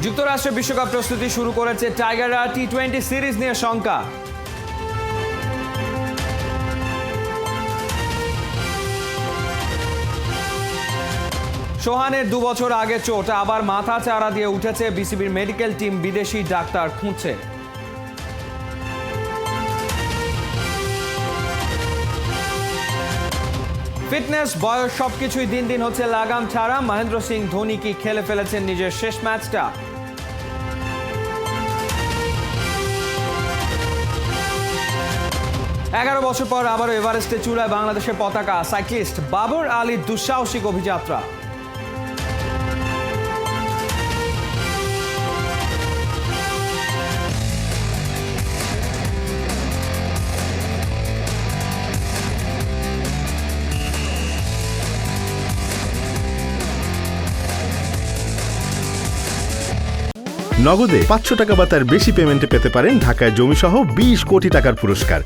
যুক্তরাষ্ট্রে বিশ্বকাপ প্রস্তুতি শুরু করেছে টাইগাররা। টি-20 সিরিজ নিয়ে শঙ্কা। সোহানের 2 বছর আগে চোট, আবার মাথা চারা দিয়ে উঠেছে। বিসিবির মেডিকেল টিম বিদেশি ডাক্তার খুঁজছে। ফিটনেস, বয়স সবকিছুই দিন দিন হচ্ছে লাগাম ছাড়া। মহেন্দ্র সিং ধোনি কি খেলে ফেলেছেন নিজের শেষ ম্যাচটা? 11 বছর পর আবারও এভারেস্টে চূড়ায় বাংলাদেশের পতাকা। সাইক্লিস্ট বাবর আলীর দুঃসাহসিক অভিযাত্রা। নগদে 500 টাকা বা তার বেশি পেমেন্টে পেতে পারেন ঢাকায় জমিসহ 20 কোটি টাকার পুরস্কার।